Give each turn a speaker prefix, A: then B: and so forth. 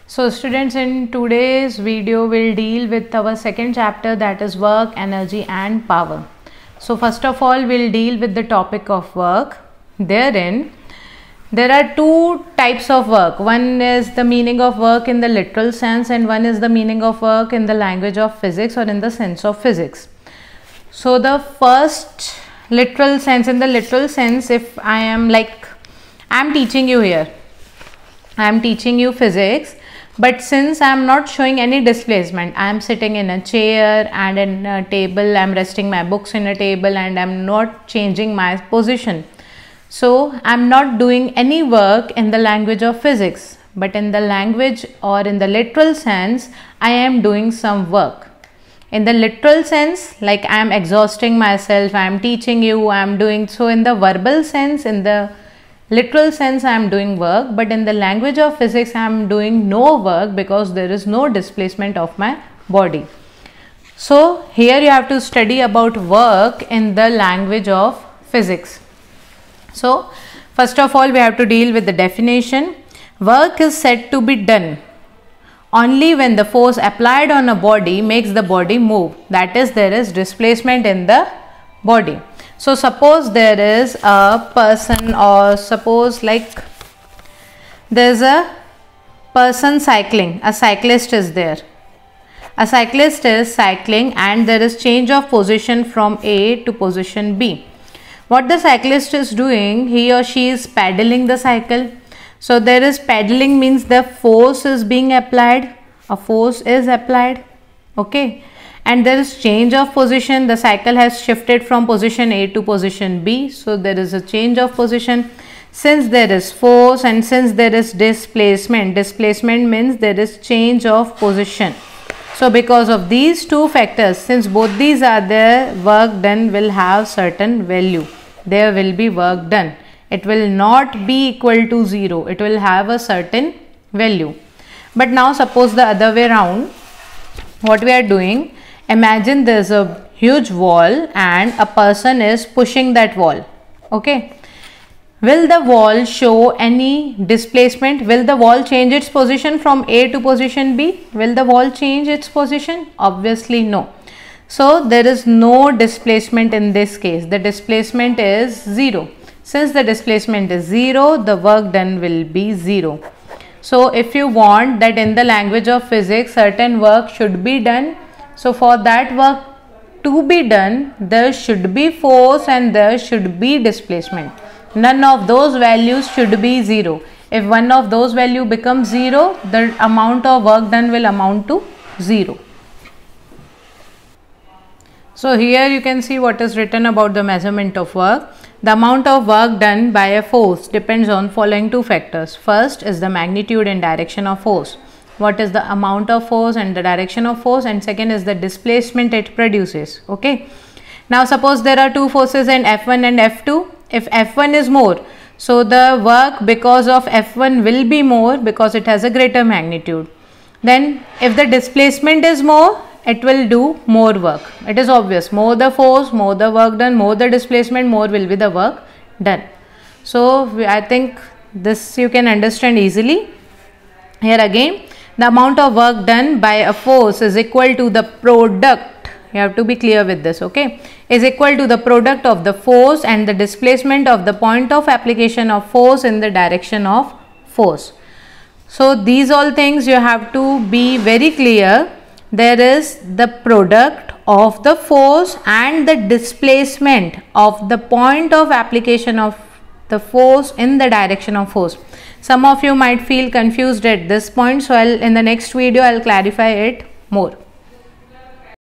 A: So students, in today's video we'll deal with our second chapter, that is work, energy and power. So first of all we'll deal with the topic of work. Therein there are two types of work. One is the meaning of work in the literal sense, and one is the meaning of work in the language of physics or in the sense of physics. So the first literal sense, in the literal sense, if I am teaching you here, I am teaching you physics, but since I am not showing any displacement, I am sitting in a chair and in a table, I am resting my books in a table and I am not changing my position. So I am not doing any work in the language of physics, but in the language or in the literal sense, I am doing some work. In the literal sense, like I am exhausting myself, I am teaching you, I am doing. So in the verbal sense, in the literal sense, I am doing work, but in the language of physics, I am doing no work because there is no displacement of my body. So here you have to study about work in the language of physics. So first of all we have to deal with the definition. Work is said to be done only when the force applied on a body makes the body move, that is, there is displacement in the body. So suppose there is a person, or suppose like there is a person cycling, a cyclist is there. A cyclist is cycling and there is change of position from A to position B. What the cyclist is doing, he or she is pedaling the cycle. So there is pedaling, means the force is being applied, a force is applied, okay, and there is change of position. The cycle has shifted from position A to position B, so there is a change of position. Since there is force and since there is displacement, displacement means there is change of position. So because of these two factors, since both these are there, work done will have certain value. There will be work done. It will not be equal to 0. It will have a certain value. But now suppose the other way around, what we are doing, imagine there is a huge wall and a person is pushing that wall, okay. Will the wall show any displacement? Will the wall change its position from A to position B? Will the wall change its position? Obviously no. So there is no displacement in this case. The displacement is 0. Since the displacement is 0, the work done will be 0. So if you want that in the language of physics certain work should be done, so for that work to be done, there should be force and there should be displacement. None of those values should be 0. If one of those value becomes 0, the amount of work done will amount to 0. So here you can see what is written about the measurement of work. The amount of work done by a force depends on following two factors. First is the magnitude and direction of force. What is the amount of force and the direction of force, and second is the displacement it produces, okay. Now suppose there are two forces in F1 and F2. If F1 is more, so the work because of F1 will be more because it has a greater magnitude. Then if the displacement is more, it will do more work. It is obvious, more the force, more the work done, more the displacement, more will be the work done. So I think this you can understand easily. Here again, the amount of work done by a force is equal to the product, you have to be clear with this, okay, is equal to the product of the force and the displacement of the point of application of force in the direction of force. So these all things you have to be very clear. There is the product of the force and the displacement of the point of application of the force in the direction of force. Some of you might feel confused at this point, so in the next video I'll clarify it more.